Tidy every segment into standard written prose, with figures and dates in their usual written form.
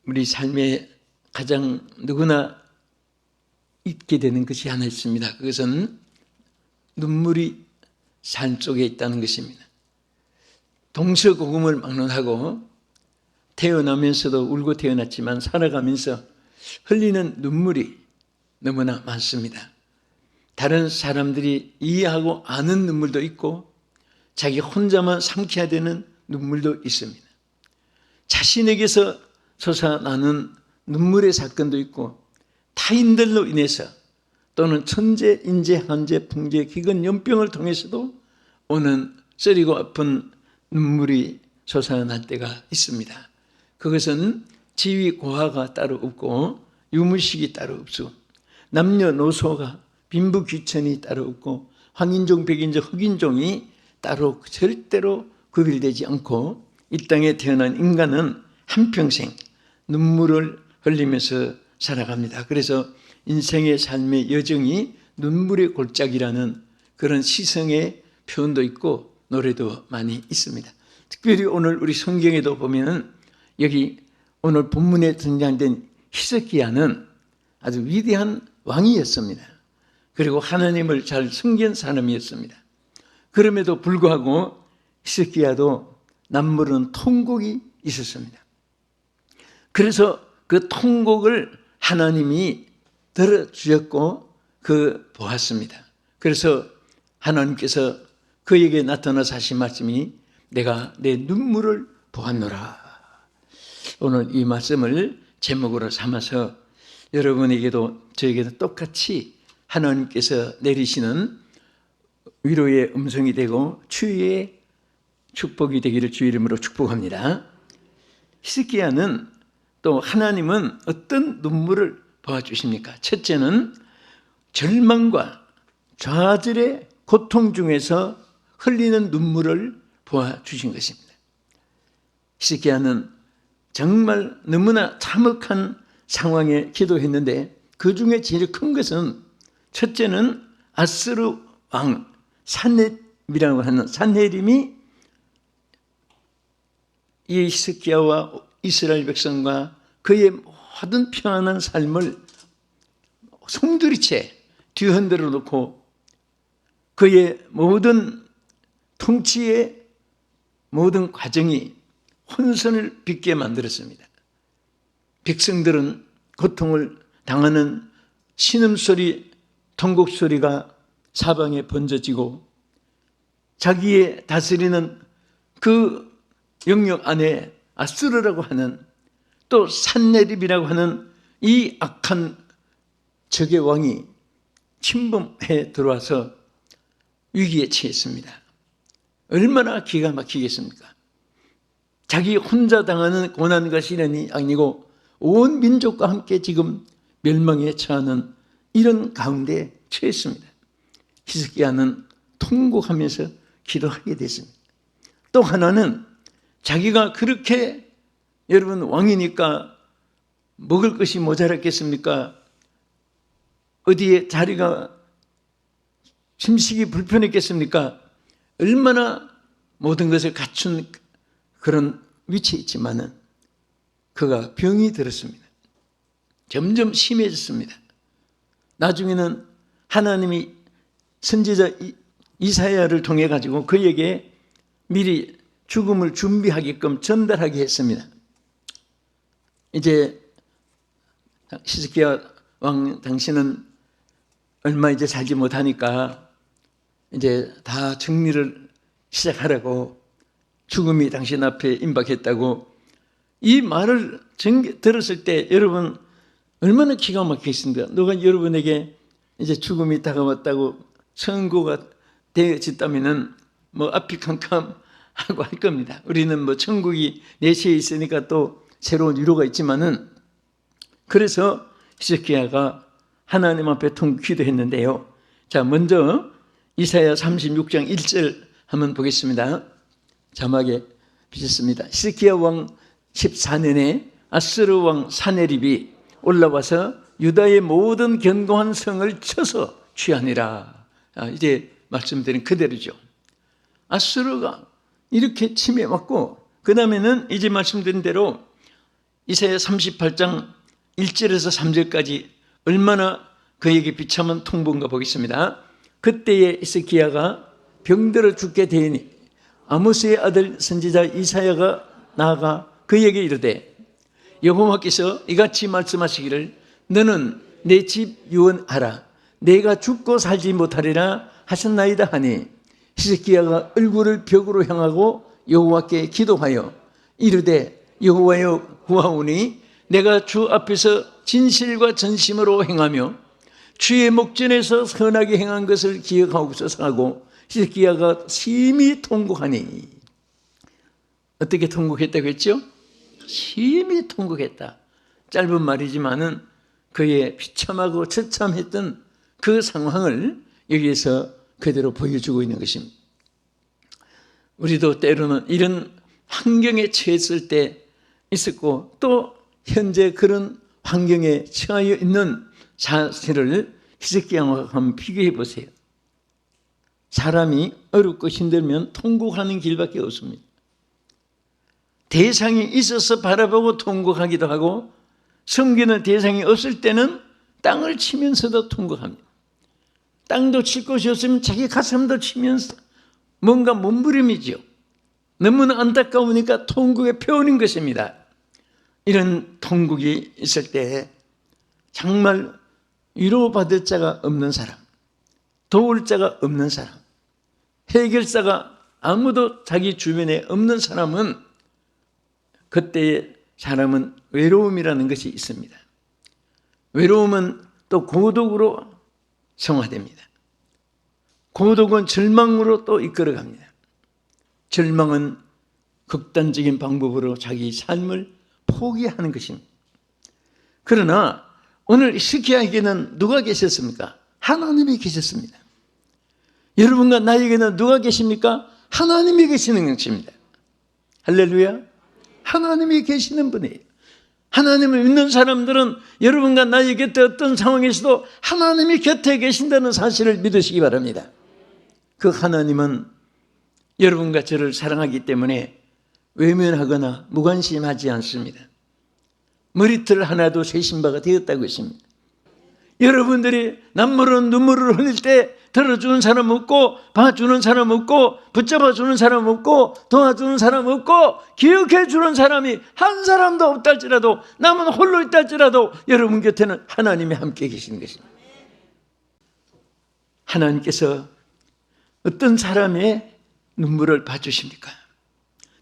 우리 삶에 가장 누구나 있게 되는 것이 하나 있습니다. 그것은 눈물이 삶 속에 있다는 것입니다. 동서고금을 막론하고 태어나면서도 울고 태어났지만 살아가면서 흘리는 눈물이 너무나 많습니다. 다른 사람들이 이해하고 아는 눈물도 있고 자기 혼자만 삼켜야 되는 눈물도 있습니다. 자신에게서 솟아나는 눈물의 사건도 있고 타인들로 인해서 또는 천재, 인재, 한재, 풍재, 기근, 연병을 통해서도 오는 쓰리고 아픈 눈물이 솟아날 때가 있습니다. 그것은 지위 고하가 따로 없고 유무식이 따로 없고 남녀노소가 빈부귀천이 따로 없고 황인종, 백인종, 흑인종이 따로 절대로 구별되지 않고 이 땅에 태어난 인간은 한평생 눈물을 흘리면서 살아갑니다. 그래서 인생의 삶의 여정이 눈물의 골짜기라는 그런 시성의 표현도 있고 노래도 많이 있습니다. 특별히 오늘 우리 성경에도 보면은 여기 오늘 본문에 등장된 히스기야는 아주 위대한 왕이었습니다. 그리고 하나님을 잘 섬긴 사람이었습니다. 그럼에도 불구하고 히스기야도 남모르는 통곡이 있었습니다. 그래서 그 통곡을 하나님이 들어주셨고 보았습니다. 그래서 하나님께서 그에게 나타나서 하신 말씀이 내가 내 눈물을 보았노라. 오늘 이 말씀을 제목으로 삼아서 여러분에게도 저에게도 똑같이 하나님께서 내리시는 위로의 음성이 되고 추위의 축복이 되기를 주의 이름으로 축복합니다. 히스기야는 또 하나님은 어떤 눈물을 보아주십니까? 첫째는 절망과 좌절의 고통 중에서 흘리는 눈물을 보아주신 것입니다. 히스기야는 정말 너무나 참혹한 상황에 기도했는데 그 중에 제일 큰 것은 첫째는 아스루 왕 산헤립이라고 하는 산헤립이 이 히스기야와 이스라엘 백성과 그의 모든 평안한 삶을 송두리째 뒤흔들어 놓고 그의 모든 통치의 모든 과정이 혼선을 빚게 만들었습니다. 백성들은 고통을 당하는 신음소리, 통곡소리가 사방에 번져지고 자기의 다스리는 그 영역 안에 아수르라고 하는 또 산헤립이라고 하는 이 악한 적의 왕이 침범해 들어와서 위기에 처했습니다. 얼마나 기가 막히겠습니까? 자기 혼자 당하는 고난과 시련이 아니고 온 민족과 함께 지금 멸망에 처하는 이런 가운데 처했습니다. 히스기야는 통곡하면서 기도하게 됐습니다. 또 하나는 자기가 그렇게 여러분 왕이니까 먹을 것이 모자랐겠습니까? 어디에 자리가 침식이 불편했겠습니까? 얼마나 모든 것을 갖춘 그런 위치에 있지만은 그가 병이 들었습니다. 점점 심해졌습니다. 나중에는 하나님이 선지자 이사야를 통해 가지고 그에게 미리 죽음을 준비하게끔 전달하게 했습니다. 이제 히스기야 왕 당신은 얼마 이제 살지 못하니까 이제 다 정리를 시작하라고 죽음이 당신 앞에 임박했다고 이 말을 들었을 때 여러분 얼마나 기가 막히겠습니까? 누가 여러분에게 이제 죽음이 다가왔다고 선고가 되어졌다면은 뭐 앞이 캄캄하고 할 겁니다. 우리는 뭐 천국이 내시에 있으니까 또 새로운 위로가 있지만은 그래서 히스기야가 하나님 앞에 기도했는데요. 자, 먼저 이사야 36장 1절 한번 보겠습니다. 자막에 비쳤습니다. 히스기야 왕 14년에 아스르 왕 산헤립이 올라와서 유다의 모든 견고한 성을 쳐서 취하니라. 이제 말씀드린 그대로죠. 아스르가 이렇게 침해 왔고 그 다음에는 이제 말씀드린 대로 이사야 38장 1절에서 3절까지 얼마나 그에게 비참한 통보인가 보겠습니다. 그때에 히스기야가 병들어 죽게 되니 아모스의 아들 선지자 이사야가 나아가 그에게 이르되 여호와께서 이같이 말씀하시기를 너는 내 집 유언하라 내가 죽고 살지 못하리라 하셨나이다 하니 히스기야가 얼굴을 벽으로 향하고 여호와께 기도하여 이르되 여호와여 구하오니 내가 주 앞에서 진실과 전심으로 행하며 주의 목전에서 선하게 행한 것을 기억하옵소서 하고 히스기야가 심히 통곡하니 어떻게 통곡했다고 했죠? 심히 통곡했다. 짧은 말이지만은 그의 비참하고 처참했던 그 상황을 여기에서 그대로 보여주고 있는 것입니다. 우리도 때로는 이런 환경에 처했을 때 있었고 또 현재 그런 환경에 처하여 있는 사실을 히스기야와 한번 비교해 보세요. 사람이 어렵고 힘들면 통곡하는 길밖에 없습니다. 대상이 있어서 바라보고 통곡하기도 하고 섬기는 대상이 없을 때는 땅을 치면서도 통곡합니다. 땅도 칠 곳이 없으면 자기 가슴도 치면서 뭔가 몸부림이죠. 너무나 안타까우니까 통곡의 표현인 것입니다. 이런 통곡이 있을 때 정말 위로받을 자가 없는 사람, 도울 자가 없는 사람, 해결사가 아무도 자기 주변에 없는 사람은 그때의 사람은 외로움이라는 것이 있습니다. 외로움은 또 고독으로 성화됩니다. 고독은 절망으로 또 이끌어갑니다. 절망은 극단적인 방법으로 자기 삶을 포기하는 것입니다. 그러나 오늘 히스기야에게는 누가 계셨습니까? 하나님이 계셨습니다. 여러분과 나에게는 누가 계십니까? 하나님이 계시는 것입니다. 할렐루야. 하나님이 계시는 분이에요. 하나님을 믿는 사람들은 여러분과 나의 곁에 어떤 상황에서도 하나님이 곁에 계신다는 사실을 믿으시기 바랍니다. 그 하나님은 여러분과 저를 사랑하기 때문에 외면하거나 무관심하지 않습니다. 머리털 하나도 세신 바가 되었다고 했습니다. 여러분들이 남모른 눈물을 흘릴 때 들어주는 사람 없고 봐주는 사람 없고 붙잡아주는 사람 없고 도와주는 사람 없고 기억해주는 사람이 한 사람도 없다 할지라도 남은 홀로 있다 할지라도 여러분 곁에는 하나님이 함께 계시는 것입니다. 하나님께서 어떤 사람의 눈물을 봐주십니까?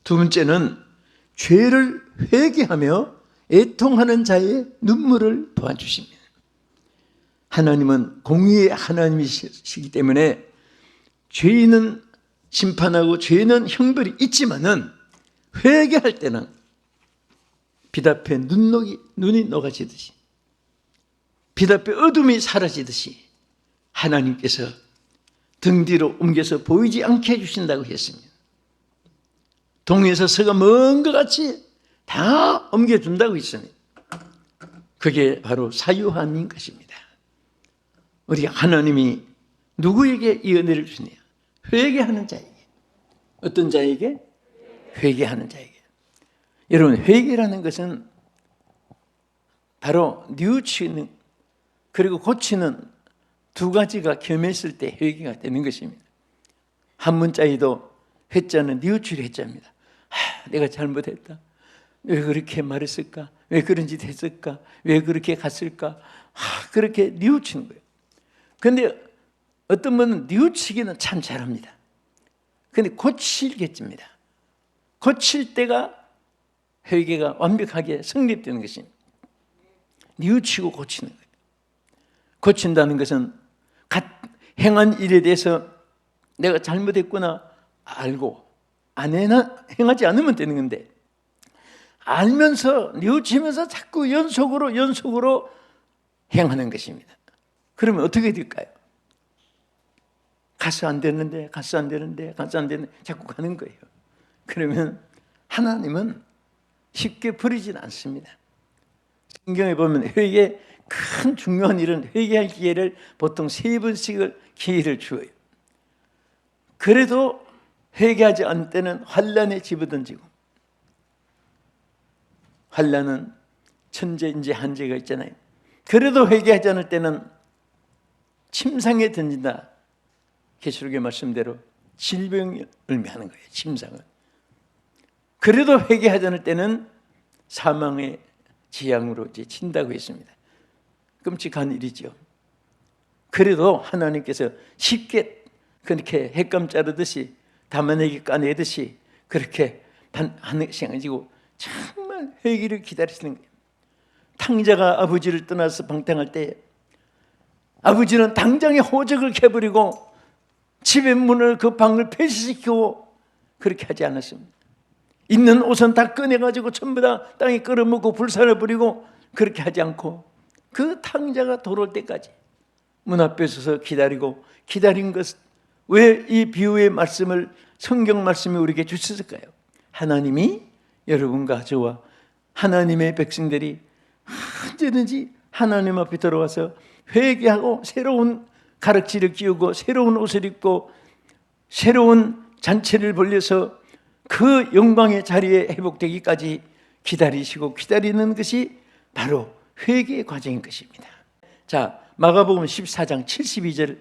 두 번째는 죄를 회개하며 애통하는 자의 눈물을 도와주십니다. 하나님은 공의의 하나님이시기 때문에 죄인은 심판하고 죄는 형벌이 있지만은 회개할 때는 빛 앞에 눈이 녹아지듯이 빛 앞에 어둠이 사라지듯이 하나님께서 등 뒤로 옮겨서 보이지 않게 해주신다고 했습니다. 동에서 서가 먼 것 같이 다 옮겨준다고 했습니다. 그게 바로 사유함인 것입니다. 우리 하나님이 누구에게 이 은혜를 주시냐? 회개하는 자에게. 어떤 자에게? 회개하는 자에게. 여러분, 회개라는 것은 바로 뉘우치는 그리고 고치는 두 가지가 겸했을 때 회개가 되는 것입니다. 한 문자에도 회자는 뉘우치려 회자입니다. 내가 잘못했다. 왜 그렇게 말했을까? 왜 그런 짓 했을까? 왜 그렇게 갔을까? 그렇게 뉘우치는 거예요. 그런데 어떤 분은 뉘우치기는 참 잘합니다. 그런데 고치겠습니다. 고칠 때가 회개가 완벽하게 성립되는 것입니다. 뉘우치고 고치는 거예요. 고친다는 것은 행한 일에 대해서 내가 잘못했구나 알고 행하지 않으면 되는 건데 알면서 뉘우치면서 자꾸 연속으로 행하는 것입니다. 그러면 어떻게 될까요? 가서 안 되는데 자꾸 가는 거예요. 그러면 하나님은 쉽게 버리진 않습니다. 성경에 보면 회개 큰 중요한 일은 회개할 기회를 보통 3번씩을 기회를 주어요. 그래도 회개하지 않을 때는 환난에 집어던지고 환난은 천재인지 한재가 있잖아요. 그래도 회개하지 않을 때는 침상에 던진다. 계시록의 말씀대로 질병을 의미하는 거예요. 침상을. 그래도 회개하지 않을 때는 사망의 재앙으로 이제 친다고 했습니다. 끔찍한 일이죠. 그래도 하나님께서 쉽게 그렇게 햇감 자르듯이 담아내기 까내듯이 그렇게 하시고 정말 회개를 기다리시는 거예요. 탕자가 아버지를 떠나서 방탕할 때 아버지는 당장에 호적을 캐버리고 집의 문을 그 방을 폐쇄시키고 그렇게 하지 않았습니다. 있는 옷은 다 꺼내가지고 전부 다 땅에 끌어먹고 불살을 버리고 그렇게 하지 않고 그 탕자가 돌아올 때까지 문 앞에 서서 기다리고 기다린 것, 왜 이 비유의 말씀을 성경 말씀이 우리에게 주셨을까요? 하나님이 여러분과 저와 하나님의 백성들이 언제든지 하나님 앞에 들어와서 회개하고 새로운 가락지를 끼우고 새로운 옷을 입고 새로운 잔치를 벌려서 그 영광의 자리에 회복되기까지 기다리시고 기다리는 것이 바로 회개의 과정인 것입니다. 자, 마가복음 14장 72절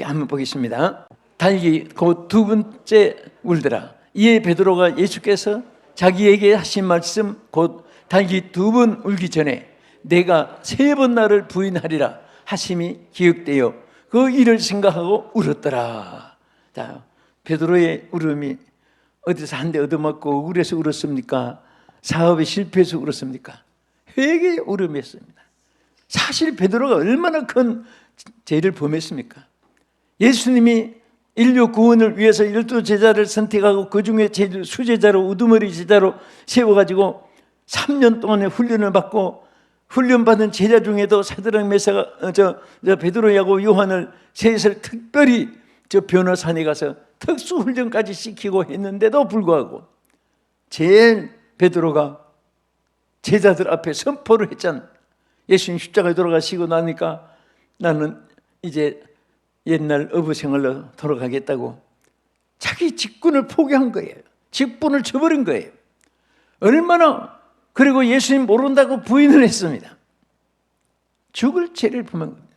한번 보겠습니다. 달기 곧 두 번째 울더라. 이에 베드로가 예수께서 자기에게 하신 말씀 곧 달기 두 번 울기 전에 내가 세 번 나를 부인하리라 하심이 기억되어 그 일을 생각하고 울었더라. 자, 베드로의 울음이 어디서 한 대 얻어맞고 억울해서 울었습니까? 사업에 실패해서 울었습니까? 회개의 울음이었습니다. 사실 베드로가 얼마나 큰 죄를 범했습니까? 예수님이 인류 구원을 위해서 12제자를 선택하고 그 중에 수제자로 우두머리 제자로 세워가지고 3년 동안의 훈련을 받고 훈련받은 제자 중에도 사드락 메사가 베드로하고 요한을 셋을 특별히 저 변호산에 가서 특수 훈련까지 시키고 했는데도 불구하고 제일 베드로가 제자들 앞에 선포를 했잖아. 예수님 십자가에 돌아가시고 나니까 나는 이제 옛날 어부 생활로 돌아가겠다고 자기 직분을 포기한 거예요. 직분을 저버린 거예요. 얼마나. 그리고 예수님 모른다고 부인을 했습니다. 죽을 죄를 범한 겁니다.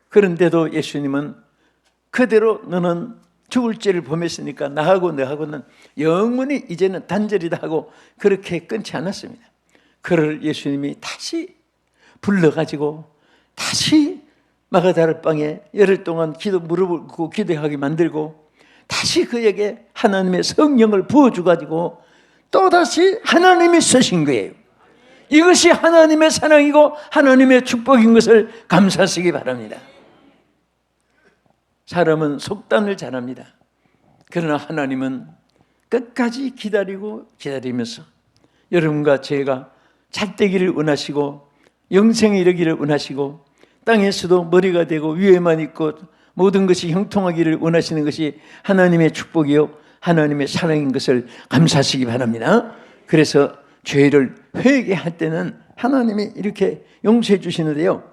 그런데도 예수님은 그대로 너는 죽을 죄를 범했으니까 나하고 너하고는 영원히 이제는 단절이다 하고 그렇게 끊지 않았습니다. 그를 예수님이 다시 불러가지고 다시 마가다락방에 열흘 동안 무릎을 꿇고 기도하게 만들고 다시 그에게 하나님의 성령을 부어주가지고 또다시 하나님이 쓰신 거예요. 이것이 하나님의 사랑이고 하나님의 축복인 것을 감사하시기 바랍니다. 사람은 속단을 잘합니다. 그러나 하나님은 끝까지 기다리고 기다리면서 여러분과 제가 잘 되기를 원하시고 영생에 이르기를 원하시고 땅에서도 머리가 되고 위에만 있고 모든 것이 형통하기를 원하시는 것이 하나님의 축복이요 하나님의 사랑인 것을 감사하시기 바랍니다. 그래서 죄를 회개할 때는 하나님이 이렇게 용서해 주시는데요.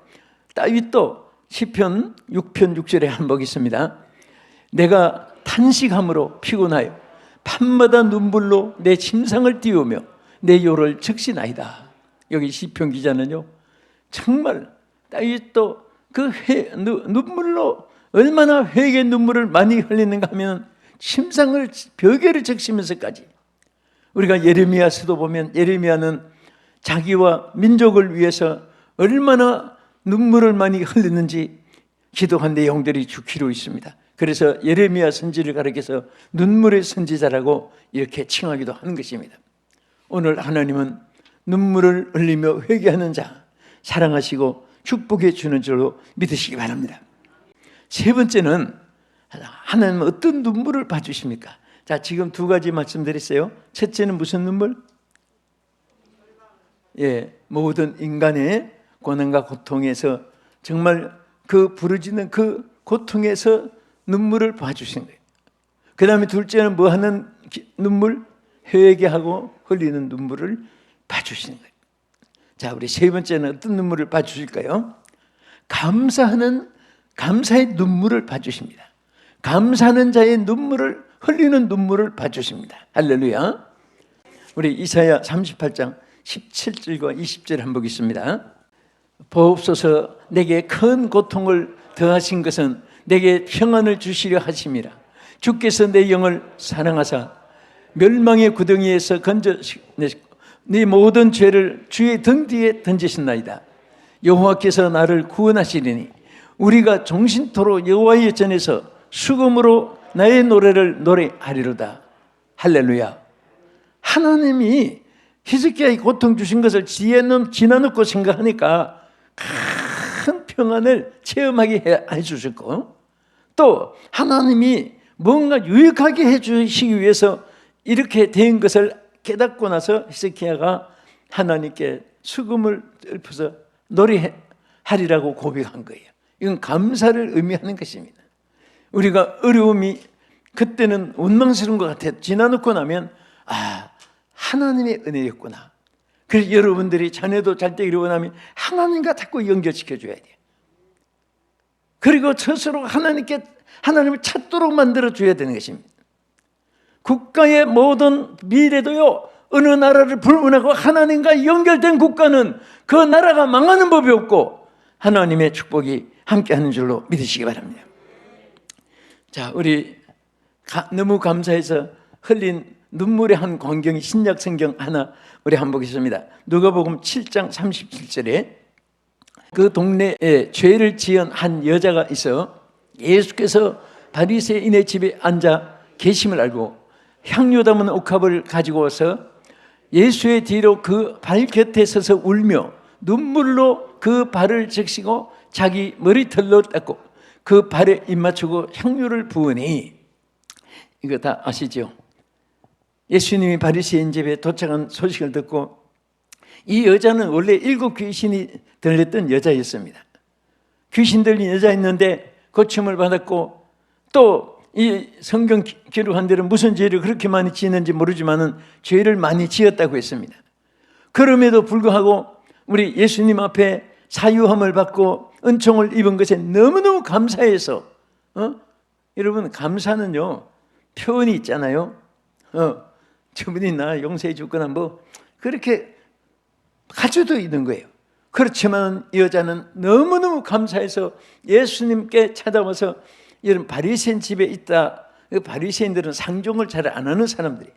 다윗도 시편 6편 6절에 한번 보겠습니다. 내가 탄식함으로 피곤하여 밤마다 눈물로 내 침상을 띄우며 내 요를 적시나이다. 여기 시편 기자는요 정말 다윗도 그 눈물로 얼마나 회개 눈물을 많이 흘리는가 하면 침상을 벽에를 적시면서까지. 우리가 예레미야서도 보면 예레미야는 자기와 민족을 위해서 얼마나 눈물을 많이 흘리는지 기도한 내용들이 주기로 있습니다. 그래서 예레미야 선지를 가리켜서 눈물의 선지자라고 이렇게 칭하기도 하는 것입니다. 오늘 하나님은 눈물을 흘리며 회개하는 자 사랑하시고 축복해 주는 줄로 믿으시기 바랍니다. 세 번째는 하나님은 어떤 눈물을 봐주십니까? 자, 지금 두 가지 말씀드렸어요. 첫째는 무슨 눈물? 모든 인간의 고난과 고통에서 정말 그 부르짖는 그 고통에서 눈물을 봐주신 거예요. 그 다음에 둘째는 뭐 하는 눈물? 회개하고 흘리는 눈물을 봐주시는 거예요. 자, 우리 세 번째는 어떤 눈물을 봐주실까요? 감사의 눈물을 봐주십니다. 감사하는 자의 눈물을 흘리는 눈물을 봐주십니다. 할렐루야. 우리 이사야 38장 17절과 20절 한번 보겠습니다. 보옵소서, 내게 큰 고통을 더하신 것은 내게 평안을 주시려 하심이라. 주께서 내 영을 사랑하사 멸망의 구덩이에서 건져내시고 네 모든 죄를 주의 등 뒤에 던지신나이다. 여호와께서 나를 구원하시리니 우리가 종신토로 여호와의 전에서 수금으로 나의 노래를 노래하리로다. 할렐루야. 하나님이 히스기야에게 고통 주신 것을 지나놓고 생각하니까 큰 평안을 체험하게 해주셨고, 또 하나님이 뭔가 유익하게 해주시기 위해서 이렇게 된 것을 깨닫고 나서 히스기야가 하나님께 수금을 읊어서 노래하리라고 고백한 거예요. 이건 감사를 의미하는 것입니다. 우리가 어려움이 그때는 원망스러운 것 같아요. 지나놓고 나면 하나님의 은혜였구나. 그래서 여러분들이 자녀도 잘 때 이러고 나면 하나님과 자꾸 연결시켜줘야 돼요. 그리고 스스로 하나님을 찾도록 만들어줘야 되는 것입니다. 국가의 모든 미래도요, 어느 나라를 불문하고 하나님과 연결된 국가는 그 나라가 망하는 법이 없고 하나님의 축복이 함께하는 줄로 믿으시기 바랍니다. 자, 우리 너무 감사해서 흘린 눈물의 한 광경이 신약 성경 하나 우리 한번 보겠습니다. 누가복음 7장 37절에 그 동네에 죄를 지은 한 여자가 있어 예수께서 바리새인의 집에 앉아 계심을 알고 향료 담은 옥합을 가지고 와서 예수의 뒤로 그 발 곁에 서서 울며 눈물로 그 발을 적시고 자기 머리털로 닦고 그 발에 입 맞추고 향료를 부으니, 이거 다 아시죠? 예수님이 바리새인 집에 도착한 소식을 듣고, 이 여자는 원래 7 귀신이 들렸던 여자였습니다. 귀신 들린 여자였는데 고침을 받았고, 또 이 성경 기록한 대로 무슨 죄를 그렇게 많이 지었는지 모르지만은 죄를 많이 지었다고 했습니다. 그럼에도 불구하고 우리 예수님 앞에 사유함을 받고 은총을 입은 것에 너무너무 감사해서, 여러분, 감사는요 표현이 있잖아요. 저분이 나 용서해 줬거나 뭐 그렇게 가져도 있는 거예요. 그렇지만 이 여자는 너무너무 감사해서 예수님께 찾아와서, 이런 바리새인 집에 있다. 바리새인들은 상종을 잘 안 하는 사람들이.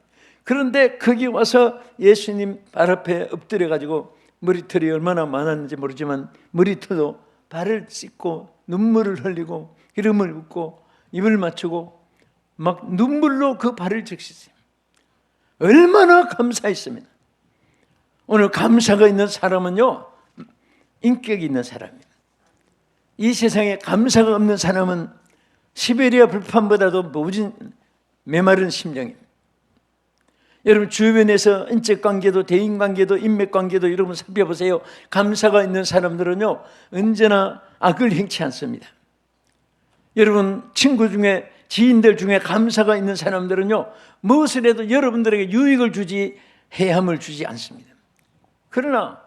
그런데 거기 와서 예수님 발 앞에 엎드려 가지고 머리털이 얼마나 많았는지 모르지만 머리털로 발을 씻고 눈물을 흘리고 기름을 붓고 입을 맞추고 막 눈물로 그 발을 적시했어요. 얼마나 감사했습니다. 오늘 감사가 있는 사람은요, 인격이 있는 사람입니다. 이 세상에 감사가 없는 사람은 시베리아 불판보다도 모진 메마른 심령입니다. 여러분 주변에서 인적관계도 대인관계도 인맥관계도 여러분 살펴보세요. 감사가 있는 사람들은요 언제나 악을 행치 않습니다. 여러분 친구 중에, 지인들 중에 감사가 있는 사람들은요 무엇을 해도 여러분들에게 유익을 주지 해함을 주지 않습니다. 그러나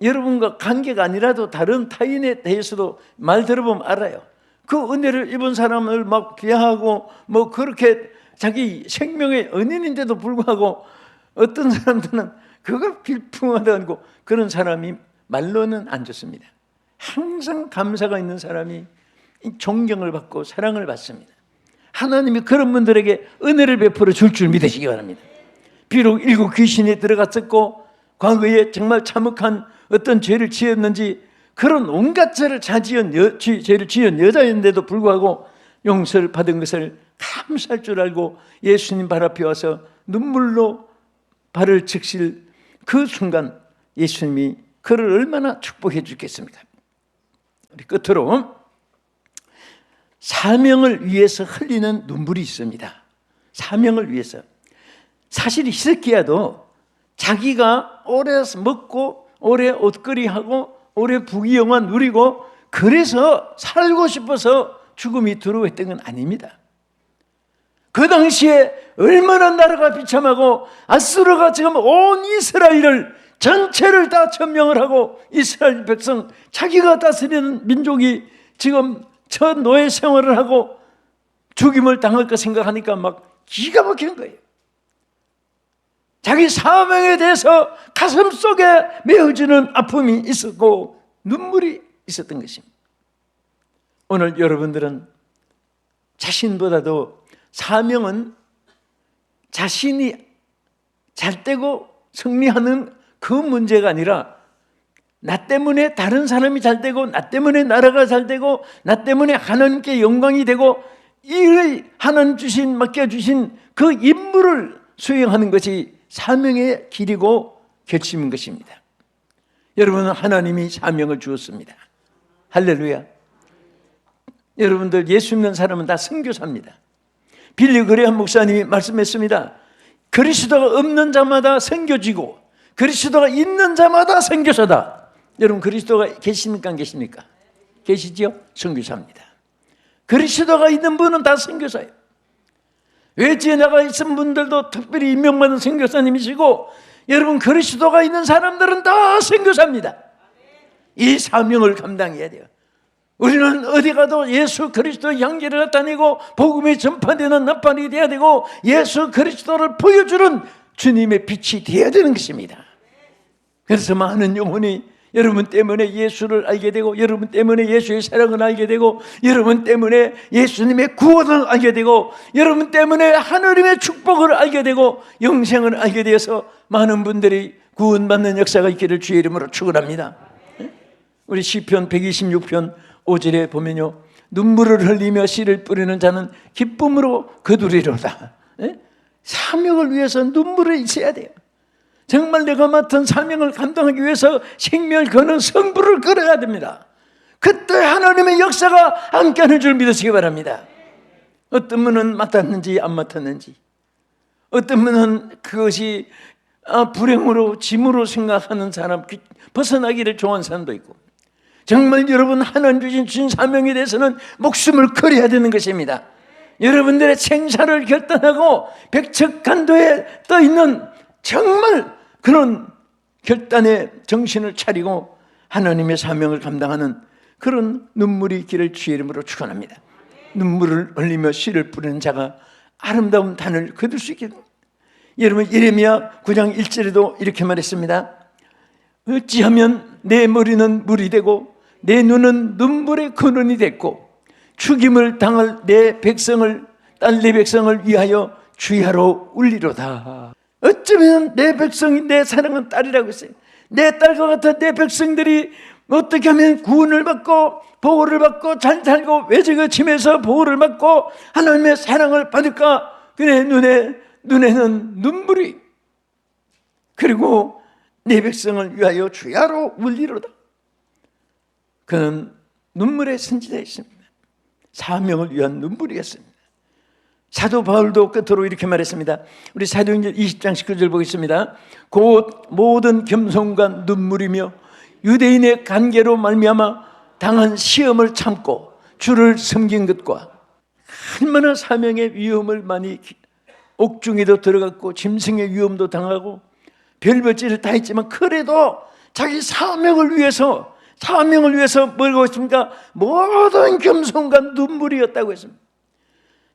여러분과 관계가 아니라도 다른 타인에 대해서도 말 들어보면 알아요. 그 은혜를 입은 사람을 막 비하하고 뭐 그렇게 자기 생명의 은인인데도 불구하고 어떤 사람들은 그거 빌풍하다고, 그런 사람이 말로는 안 좋습니다. 항상 감사가 있는 사람이 존경을 받고 사랑을 받습니다. 하나님이 그런 분들에게 은혜를 베풀어 줄 믿으시기 바랍니다. 비록 7 귀신이 들어갔었고 과거에 정말 참혹한 어떤 죄를 지었는지, 그런 온갖 죄를 지은 여자인데도 불구하고 용서를 받은 것을 감사할 줄 알고 예수님 발 앞에 와서 눈물로 발을 적실 그 순간 예수님이 그를 얼마나 축복해 주겠습니까? 우리 끝으로 사명을 위해서 흘리는 눈물이 있습니다. 사명을 위해서. 사실 히스기야도 자기가 오래 먹고 오래 옷걸이하고 오래 부귀영화 누리고 그래서 살고 싶어서 죽음이 두려워했던 건 아닙니다. 그 당시에 얼마나 나라가 비참하고 아수르가 지금 온 이스라엘을 전체를 다 점령을 하고 이스라엘 백성, 자기가 다스리는 민족이 지금 저 노예 생활을 하고 죽임을 당할 거 생각하니까 막 기가 막힌 거예요. 자기 사명에 대해서 가슴 속에 메어지는 아픔이 있었고 눈물이 있었던 것입니다. 오늘 여러분들은 자신보다도 사명은 자신이 잘되고 승리하는 그 문제가 아니라 나 때문에 다른 사람이 잘되고 나 때문에 나라가 잘되고 나 때문에 하나님께 영광이 되고 이 하나님 맡겨주신 그 임무를 수행하는 것이 사명의 길이고 결심인 것입니다. 여러분은 하나님이 사명을 주었습니다. 할렐루야. 여러분들 예수 믿는 사람은 다 선교사입니다. 빌리 그레이엄 목사님이 말씀했습니다. 그리스도가 없는 자마다 선교지고 그리스도가 있는 자마다 선교사다. 여러분 그리스도가 계십니까 안 계십니까? 계시지요? 선교사입니다. 그리스도가 있는 분은 다 선교사예요. 외지에 나가 있은 분들도 특별히 임명받은 선교사님이시고 여러분 그리스도가 있는 사람들은 다 선교사입니다. 이 사명을 감당해야 돼요. 우리는 어디 가도 예수 그리스도의 향기를 나타내고 복음이 전파되는 나팔이 되어야 되고 예수 그리스도를 보여주는 주님의 빛이 되어야 되는 것입니다. 그래서 많은 영혼이 여러분 때문에 예수를 알게 되고 여러분 때문에 예수의 사랑을 알게 되고 여러분 때문에 예수님의 구원을 알게 되고 여러분 때문에 하나님의 축복을 알게 되고 영생을 알게 되어서 많은 분들이 구원받는 역사가 있기를 주의 이름으로 축원합니다. 우리 시편 126편 5절에 보면요, 눈물을 흘리며 씨를 뿌리는 자는 기쁨으로 거두리로다. 사명을 위해서 눈물이 있어야 돼요. 정말 내가 맡은 사명을 감당하기 위해서 생명을 거는 성부를 걸어야 됩니다. 그때 하나님의 역사가 함께하는 줄 믿으시기 바랍니다. 어떤 분은 맡았는지 안 맡았는지, 어떤 분은 그것이 불행으로 짐으로 생각하는 사람, 벗어나기를 좋아하는 사람도 있고, 정말 여러분 하나님 주신 사명에 대해서는 목숨을 걸어야 되는 것입니다. 여러분들의 생사를 결단하고 백척간도에 떠있는 정말 그런 결단의 정신을 차리고 하나님의 사명을 감당하는 그런 눈물이 있기를 주의 이름으로 축원합니다. 눈물을 흘리며 씨를 뿌리는 자가 아름다운 단을 거둘 수 있게. 여러분 예레미야 9장 1절에도 이렇게 말했습니다. 어찌하면 내 머리는 물이 되고 내 눈은 눈물의 근원이 됐고 죽임을 당할 내 백성을 딸 내 백성을 위하여 주야로 울리로다. 어쩌면 내 백성이 내 사랑은 딸이라고 했어요. 내 딸과 같은 내 백성들이 어떻게 하면 구원을 받고 보호를 받고 잘 살고 외적의 침에서 보호를 받고 하나님의 사랑을 받을까? 그의 눈에는 눈물이, 그리고 내 백성을 위하여 주야로 울리로다. 그는 눈물의 선지자였습니다. 사명을 위한 눈물이었습니다. 사도 바울도 끝으로 이렇게 말했습니다. 우리 사도행전 20장 19절 보겠습니다. 곧 모든 겸손과 눈물이며 유대인의 관계로 말미암아 당한 시험을 참고 주를 섬긴 것과 얼마나 사명의 위험을 많이, 옥중에도 들어갔고 짐승의 위험도 당하고 별벌짓을 다 했지만 그래도 자기 사명을 위해서 뭐라고 했습니까? 모든 겸손과 눈물이었다고 했습니다.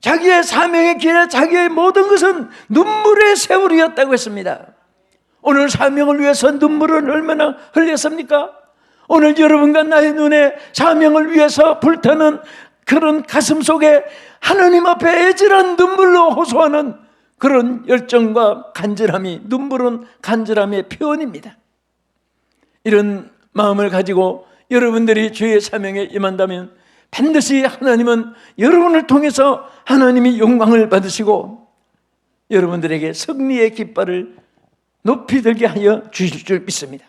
자기의 사명의 길에 자기의 모든 것은 눈물의 세월이었다고 했습니다. 오늘 사명을 위해서 눈물을 얼마나 흘렸습니까? 오늘 여러분과 나의 눈에 사명을 위해서 불타는 그런 가슴 속에 하나님 앞에 애절한 눈물로 호소하는 그런 열정과 간절함이, 눈물은 간절함의 표현입니다. 이런 마음을 가지고 여러분들이 주의 사명에 임한다면 반드시 하나님은 여러분을 통해서 하나님이 영광을 받으시고 여러분들에게 승리의 깃발을 높이 들게 하여 주실 줄 믿습니다.